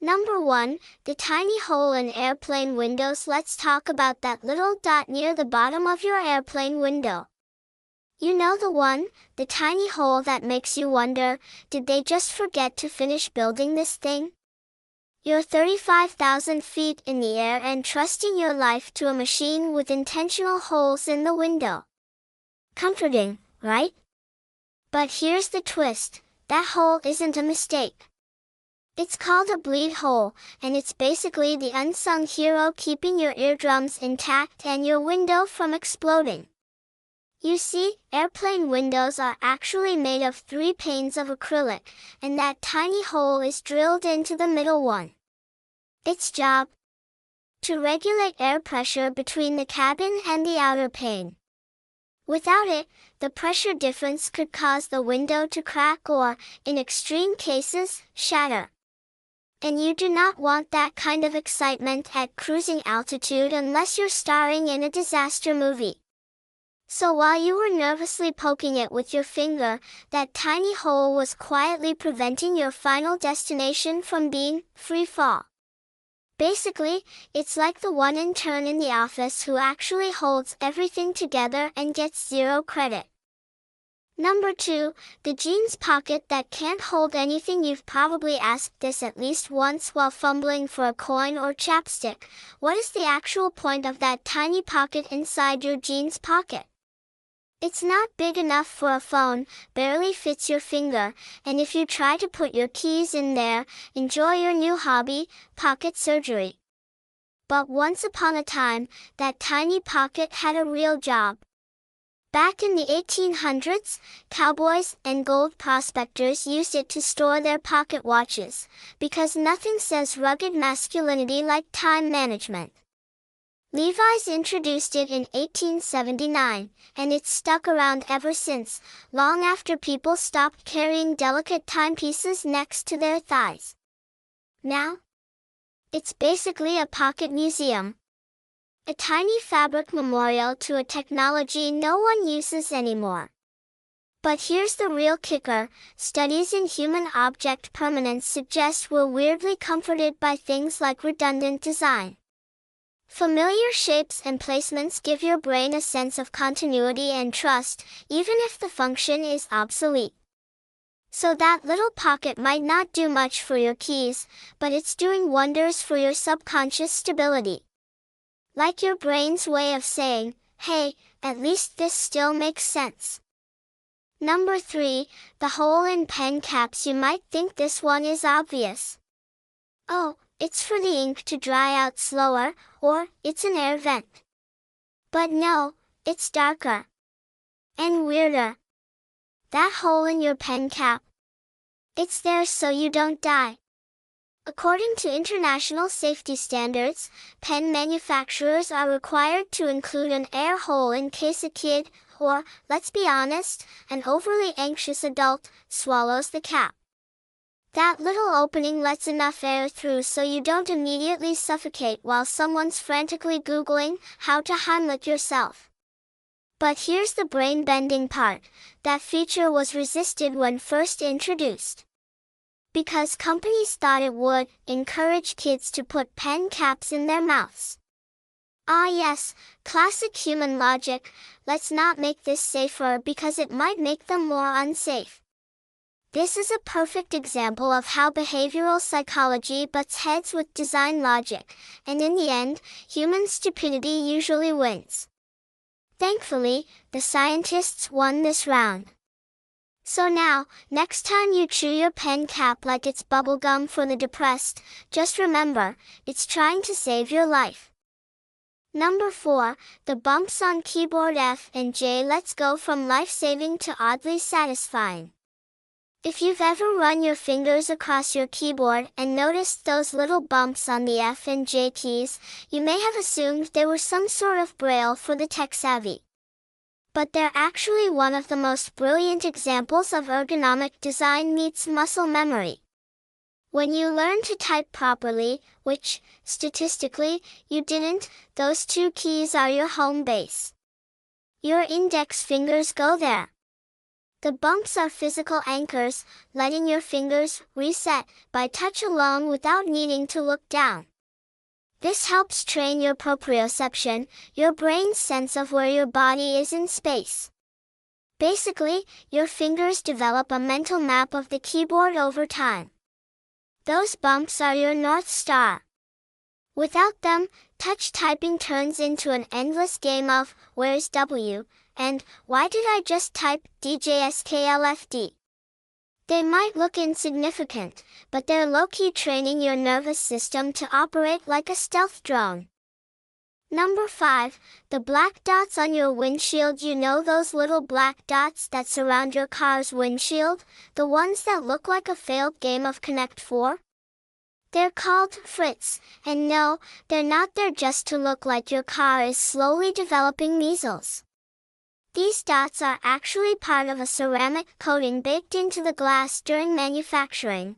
Number 1, the tiny hole in airplane windows. Let's talk about that little dot near the bottom of your airplane window. You know the one, the tiny hole that makes you wonder, did they just forget to finish building this thing? You're 35,000 feet in the air and trusting your life to a machine with intentional holes in the window. Comforting, right? But here's the twist, that hole isn't a mistake. It's called a bleed hole, and it's basically the unsung hero keeping your eardrums intact and your window from exploding. You see, airplane windows are actually made of 3 panes of acrylic, and that tiny hole is drilled into the middle one. Its job? To regulate air pressure between the cabin and the outer pane. Without it, the pressure difference could cause the window to crack or, in extreme cases, shatter. And you do not want that kind of excitement at cruising altitude unless you're starring in a disaster movie. So while you were nervously poking it with your finger, that tiny hole was quietly preventing your final destination from being free fall. Basically, it's like the one intern in the office who actually holds everything together and gets 0 credit. Number 2, the jeans pocket that can't hold anything. You've probably asked this at least once while fumbling for a coin or chapstick. What is the actual point of that tiny pocket inside your jeans pocket? It's not big enough for a phone, barely fits your finger, and if you try to put your keys in there, enjoy your new hobby, pocket surgery. But once upon a time, that tiny pocket had a real job. Back in the 1800s, cowboys and gold prospectors used it to store their pocket watches, because nothing says rugged masculinity like time management. Levi's introduced it in 1879, and it's stuck around ever since, long after people stopped carrying delicate timepieces next to their thighs. Now, it's basically a pocket museum. A tiny fabric memorial to a technology no one uses anymore. But here's the real kicker, studies in human object permanence suggest we're weirdly comforted by things like redundant design. Familiar shapes and placements give your brain a sense of continuity and trust, even if the function is obsolete. So that little pocket might not do much for your keys, but it's doing wonders for your subconscious stability. Like your brain's way of saying, hey, at least this still makes sense. Number 3, the hole in pen caps. You might think this one is obvious. Oh, it's for the ink to dry out slower, or it's an air vent. But no, it's darker. And weirder. That hole in your pen cap. It's there so you don't die. According to international safety standards, pen manufacturers are required to include an air hole in case a kid, or, let's be honest, an overly anxious adult, swallows the cap. That little opening lets enough air through so you don't immediately suffocate while someone's frantically Googling how to Heimlich yourself. But here's the brain-bending part, that feature was resisted when first introduced. Because companies thought it would encourage kids to put pen caps in their mouths. Ah yes, classic human logic, let's not make this safer because it might make them more unsafe. This is a perfect example of how behavioral psychology butts heads with design logic, and in the end, human stupidity usually wins. Thankfully, the scientists won this round. So now, next time you chew your pen cap like it's bubblegum for the depressed, just remember, it's trying to save your life. Number 4, the bumps on keyboard F and J. Let's go from life-saving to oddly satisfying. If you've ever run your fingers across your keyboard and noticed those little bumps on the F and J keys, you may have assumed they were some sort of braille for the tech-savvy. But they're actually one of the most brilliant examples of ergonomic design meets muscle memory. When you learn to type properly, which, statistically, you didn't, those 2 keys are your home base. Your index fingers go there. The bumps are physical anchors, letting your fingers reset by touch alone without needing to look down. This helps train your proprioception, your brain's sense of where your body is in space. Basically, your fingers develop a mental map of the keyboard over time. Those bumps are your North Star. Without them, touch typing turns into an endless game of, "Where's W?" and "Why did I just type DJSKLFD?" They might look insignificant, but they're low-key training your nervous system to operate like a stealth drone. Number 5, the black dots on your windshield. You know those little black dots that surround your car's windshield? The ones that look like a failed game of Connect 4? They're called frits, and no, they're not there just to look like your car is slowly developing measles. These dots are actually part of a ceramic coating baked into the glass during manufacturing.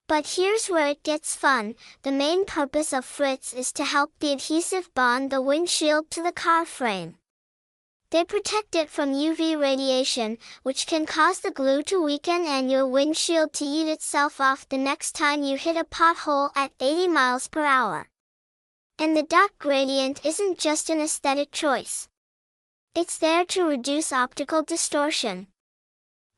But here's where it gets fun. The main purpose of frits is to help the adhesive bond the windshield to the car frame. They protect it from UV radiation, which can cause the glue to weaken and your windshield to eat itself off the next time you hit a pothole at 80 miles per hour. And the dot gradient isn't just an aesthetic choice. It's there to reduce optical distortion.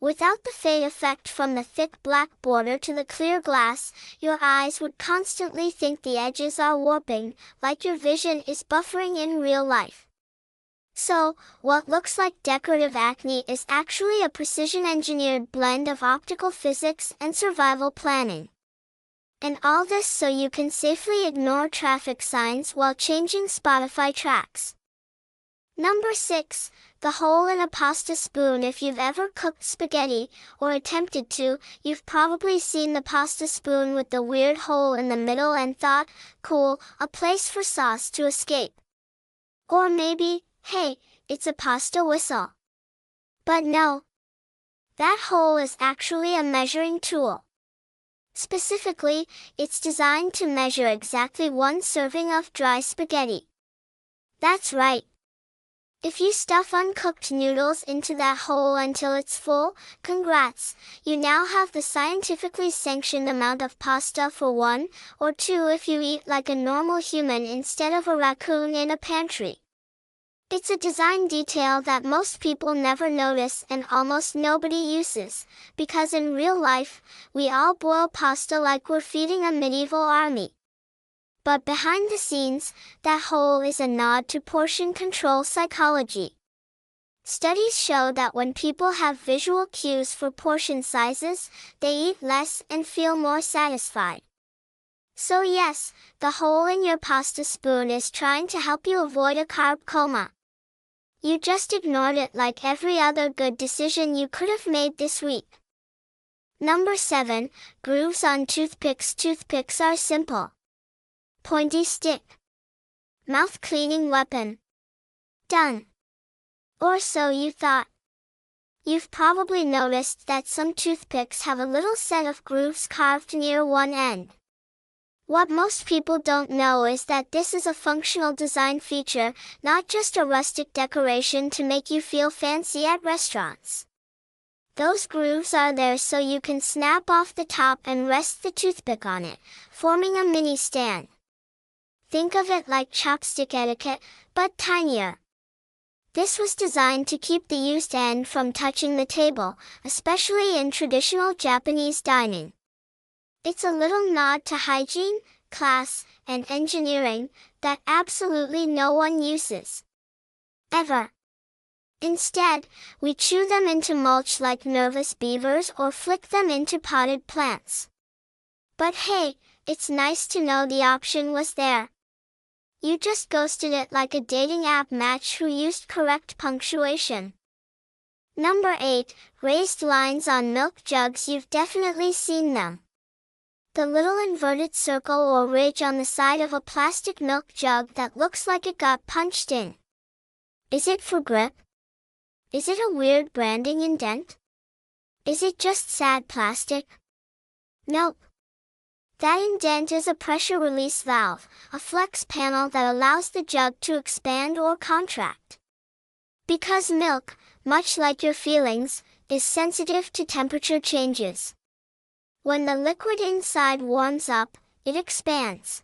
Without the fade effect from the thick black border to the clear glass, your eyes would constantly think the edges are warping, like your vision is buffering in real life. So, what looks like decorative acne is actually a precision-engineered blend of optical physics and survival planning. And all this so you can safely ignore traffic signs while changing Spotify tracks. Number 6, the hole in a pasta spoon. If you've ever cooked spaghetti, or attempted to, you've probably seen the pasta spoon with the weird hole in the middle and thought, cool, a place for sauce to escape. Or maybe, hey, it's a pasta whistle. But no. That hole is actually a measuring tool. Specifically, it's designed to measure exactly 1 serving of dry spaghetti. That's right. If you stuff uncooked noodles into that hole until it's full, congrats, you now have the scientifically sanctioned amount of pasta for 1, or 2 if you eat like a normal human instead of a raccoon in a pantry. It's a design detail that most people never notice and almost nobody uses, because in real life, we all boil pasta like we're feeding a medieval army. But behind the scenes, that hole is a nod to portion control psychology. Studies show that when people have visual cues for portion sizes, they eat less and feel more satisfied. So yes, the hole in your pasta spoon is trying to help you avoid a carb coma. You just ignored it like every other good decision you could have made this week. Number 7, grooves on toothpicks. Toothpicks are simple. Pointy stick. Mouth cleaning weapon. Done. Or so you thought. You've probably noticed that some toothpicks have a little set of grooves carved near one end. What most people don't know is that this is a functional design feature, not just a rustic decoration to make you feel fancy at restaurants. Those grooves are there so you can snap off the top and rest the toothpick on it, forming a mini stand. Think of it like chopstick etiquette, but tinier. This was designed to keep the used end from touching the table, especially in traditional Japanese dining. It's a little nod to hygiene, class, and engineering that absolutely no one uses. Ever. Instead, we chew them into mulch like nervous beavers or flick them into potted plants. But hey, it's nice to know the option was there. You just ghosted it like a dating app match who used correct punctuation. Number 8, raised lines on milk jugs. You've definitely seen them. The little inverted circle or ridge on the side of a plastic milk jug that looks like it got punched in. Is it for grip? Is it a weird branding indent? Is it just sad plastic? Nope. That indent is a pressure release valve, a flex panel that allows the jug to expand or contract. Because milk, much like your feelings, is sensitive to temperature changes. When the liquid inside warms up, it expands.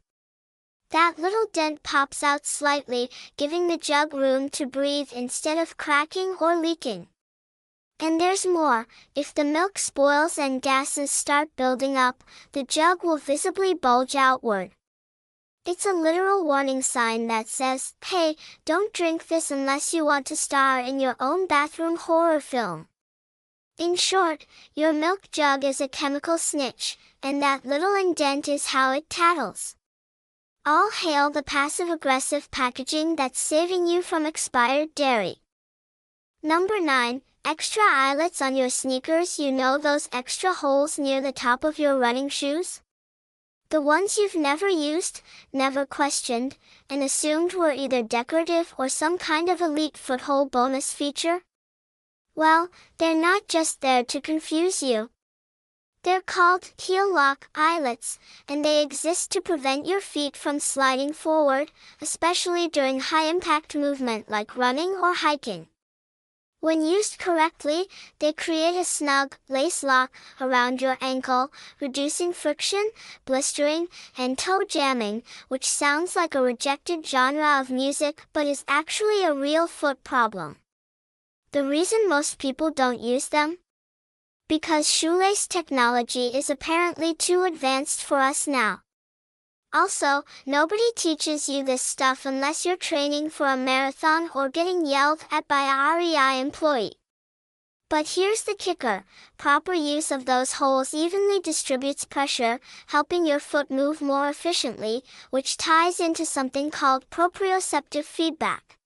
That little dent pops out slightly, giving the jug room to breathe instead of cracking or leaking. And there's more. If the milk spoils and gases start building up, the jug will visibly bulge outward. It's a literal warning sign that says, hey, don't drink this unless you want to star in your own bathroom horror film. In short, your milk jug is a chemical snitch, and that little indent is how it tattles. All hail the passive-aggressive packaging that's saving you from expired dairy. Number 9. Extra eyelets on your sneakers. You know those extra holes near the top of your running shoes? The ones you've never used, never questioned, and assumed were either decorative or some kind of elite foothold bonus feature? Well, they're not just there to confuse you. They're called heel lock eyelets, and they exist to prevent your feet from sliding forward, especially during high-impact movement like running or hiking. When used correctly, they create a snug, lace lock around your ankle, reducing friction, blistering, and toe jamming, which sounds like a rejected genre of music but is actually a real foot problem. The reason most people don't use them? Because shoelace technology is apparently too advanced for us now. Also, nobody teaches you this stuff unless you're training for a marathon or getting yelled at by a REI employee. But here's the kicker: proper use of those holes evenly distributes pressure, helping your foot move more efficiently, which ties into something called proprioceptive feedback.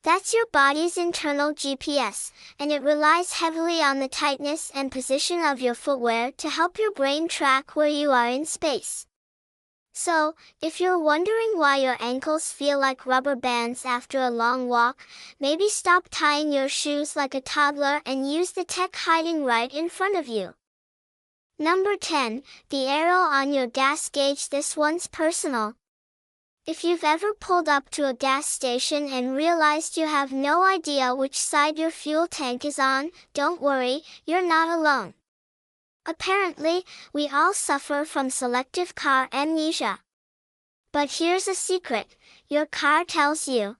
That's your body's internal GPS, and it relies heavily on the tightness and position of your footwear to help your brain track where you are in space. So, if you're wondering why your ankles feel like rubber bands after a long walk, maybe stop tying your shoes like a toddler and use the tech hiding right in front of you. Number 10. The arrow on your gas gauge. This one's personal. If you've ever pulled up to a gas station and realized you have no idea which side your fuel tank is on, don't worry, you're not alone. Apparently, we all suffer from selective car amnesia. But here's a secret: your car tells you.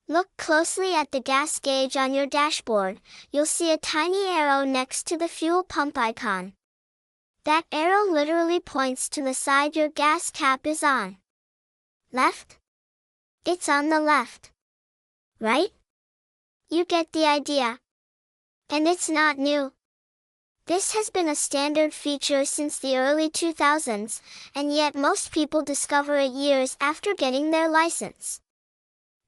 Look closely at the gas gauge on your dashboard. You'll see a tiny arrow next to the fuel pump icon. That arrow literally points to the side your gas cap is on. Left? It's on the left. Right? You get the idea. And it's not new. This has been a standard feature since the early 2000s, and yet most people discover it years after getting their license.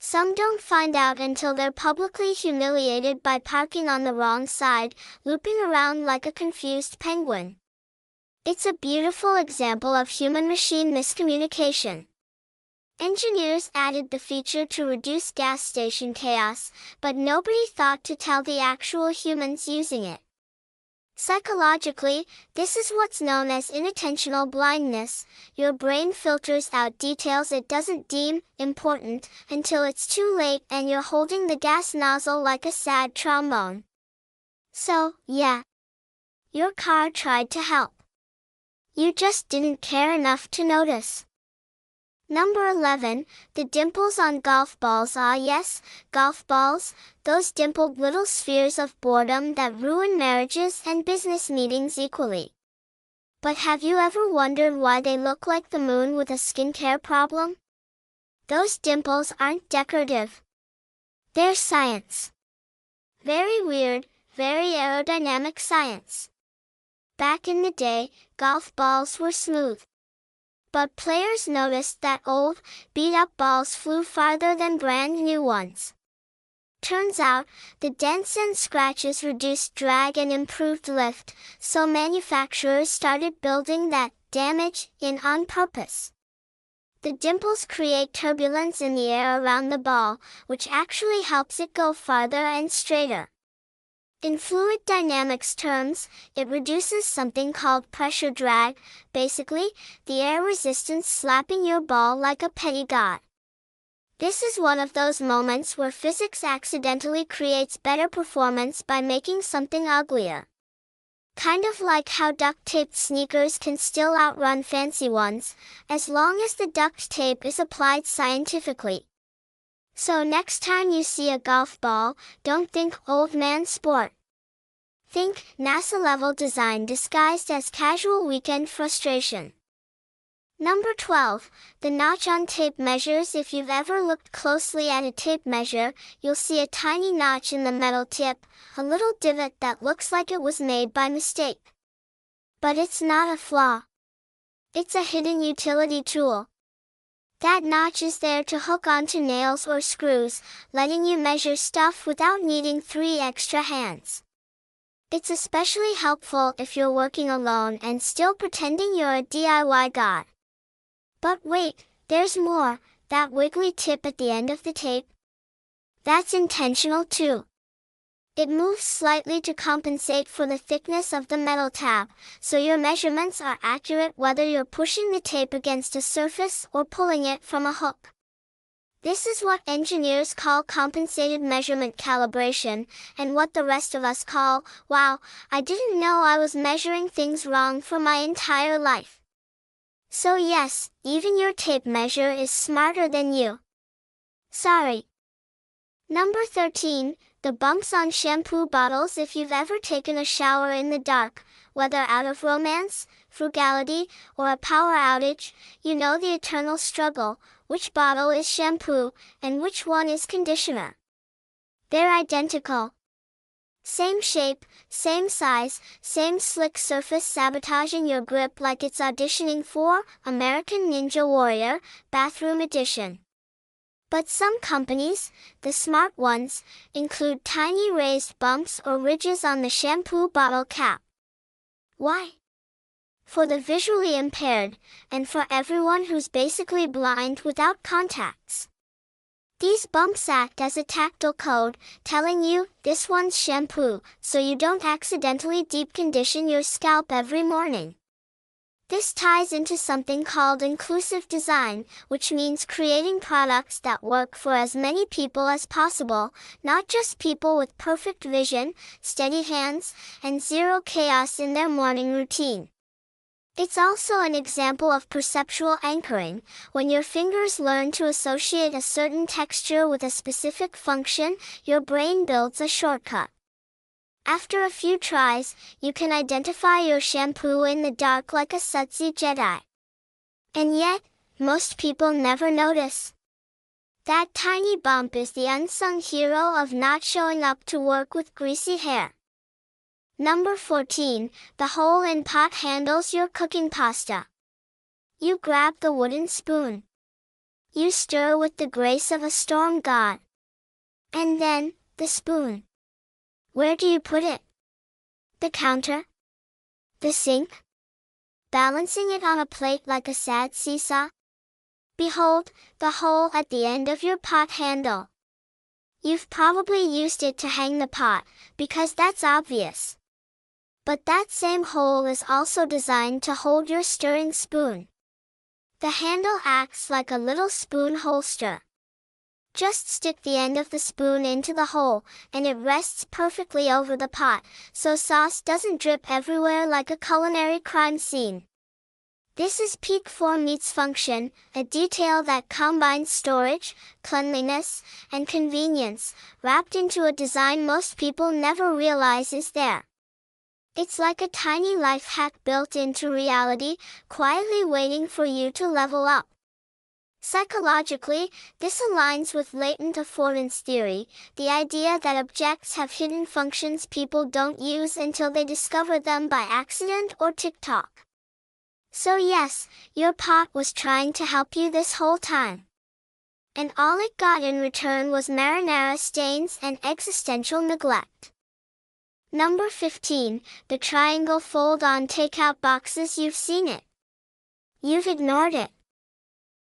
Some don't find out until they're publicly humiliated by parking on the wrong side, looping around like a confused penguin. It's a beautiful example of human-machine miscommunication. Engineers added the feature to reduce gas station chaos, but nobody thought to tell the actual humans using it. Psychologically, this is what's known as inattentional blindness. Your brain filters out details it doesn't deem important until it's too late and you're holding the gas nozzle like a sad trombone. So, yeah, your car tried to help. You just didn't care enough to notice. Number 11. The dimples on golf balls. Ah yes, golf balls, those dimpled little spheres of boredom that ruin marriages and business meetings equally. But have you ever wondered why they look like the moon with a skincare problem? Those dimples aren't decorative. They're science. Very weird, very aerodynamic science. Back in the day, golf balls were smooth. But players noticed that old, beat-up balls flew farther than brand-new ones. Turns out, the dents and scratches reduced drag and improved lift, so manufacturers started building that damage in on purpose. The dimples create turbulence in the air around the ball, which actually helps it go farther and straighter. In fluid dynamics terms, it reduces something called pressure drag, basically, the air resistance slapping your ball like a petty god. This is one of those moments where physics accidentally creates better performance by making something uglier. Kind of like how duct-taped sneakers can still outrun fancy ones, as long as the duct tape is applied scientifically. So next time you see a golf ball, don't think old man sport. Think NASA-level design disguised as casual weekend frustration. Number 12. The notch on tape measures. If you've ever looked closely at a tape measure, you'll see a tiny notch in the metal tip, a little divot that looks like it was made by mistake. But it's not a flaw. It's a hidden utility tool. That notch is there to hook onto nails or screws, letting you measure stuff without needing 3 extra hands. It's especially helpful if you're working alone and still pretending you're a DIY god. But wait, there's more. That wiggly tip at the end of the tape? That's intentional too. It moves slightly to compensate for the thickness of the metal tab, so your measurements are accurate whether you're pushing the tape against a surface or pulling it from a hook. This is what engineers call compensated measurement calibration, and what the rest of us call, wow, I didn't know I was measuring things wrong for my entire life. So yes, even your tape measure is smarter than you. Sorry. Number 13. The bumps on shampoo bottles. If you've ever taken a shower in the dark, whether out of romance, frugality, or a power outage, you know the eternal struggle: which bottle is shampoo, and which one is conditioner? They're identical. Same shape, same size, same slick surface, sabotaging your grip like it's auditioning for American Ninja Warrior, Bathroom Edition. But some companies, the smart ones, include tiny raised bumps or ridges on the shampoo bottle cap. Why? For the visually impaired, and for everyone who's basically blind without contacts. These bumps act as a tactile code, telling you, this one's shampoo, so you don't accidentally deep condition your scalp every morning. This ties into something called inclusive design, which means creating products that work for as many people as possible, not just people with perfect vision, steady hands, and zero chaos in their morning routine. It's also an example of perceptual anchoring. When your fingers learn to associate a certain texture with a specific function, your brain builds a shortcut. After a few tries, you can identify your shampoo in the dark like a sudsy Jedi. And yet, most people never notice. That tiny bump is the unsung hero of not showing up to work with greasy hair. Number 14. The hole in pot handles your cooking pasta. You grab the wooden spoon. You stir with the grace of a storm god. And then, the spoon. Where do you put it? The counter? The sink? Balancing it on a plate like a sad seesaw? Behold, the hole at the end of your pot handle. You've probably used it to hang the pot, because that's obvious. But that same hole is also designed to hold your stirring spoon. The handle acts like a little spoon holster. Just stick the end of the spoon into the hole, and it rests perfectly over the pot, so sauce doesn't drip everywhere like a culinary crime scene. This is peak form meets function, a detail that combines storage, cleanliness, and convenience, wrapped into a design most people never realize is there. It's like a tiny life hack built into reality, quietly waiting for you to level up. Psychologically, this aligns with latent affordance theory, the idea that objects have hidden functions people don't use until they discover them by accident or TikTok. So yes, your pot was trying to help you this whole time. And all it got in return was marinara stains and existential neglect. Number 15. The triangle fold-on takeout boxes. You've seen it. You've ignored it.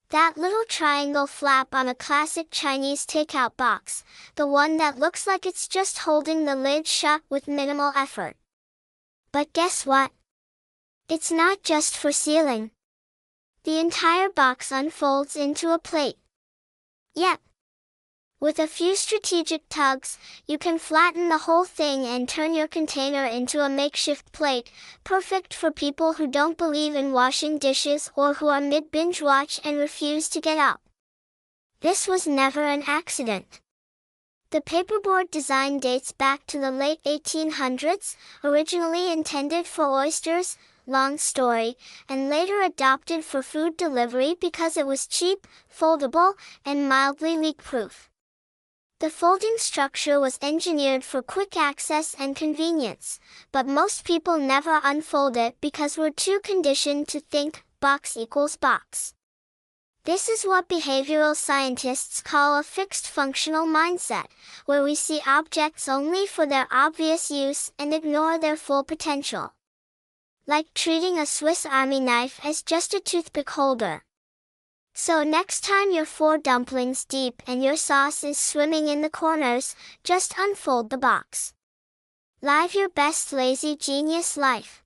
That little triangle flap on a classic Chinese takeout box, the one that looks like it's just holding the lid shut with minimal effort. But guess what? It's not just for sealing. The entire box unfolds into a plate. Yep, With a few strategic tugs, you can flatten the whole thing and turn your container into a makeshift plate, perfect for people who don't believe in washing dishes or who are mid-binge watch and refuse to get up. This was never an accident. The paperboard design dates back to the late 1800s, originally intended for oysters, long story, and later adopted for food delivery because it was cheap, foldable, and mildly leak-proof. The folding structure was engineered for quick access and convenience, but most people never unfold it because we're too conditioned to think box equals box. This is what behavioral scientists call a fixed functional mindset, where we see objects only for their obvious use and ignore their full potential. Like treating a Swiss Army knife as just a toothpick holder. So next time you're 4 dumplings deep and your sauce is swimming in the corners, just unfold the box. Live your best lazy genius life.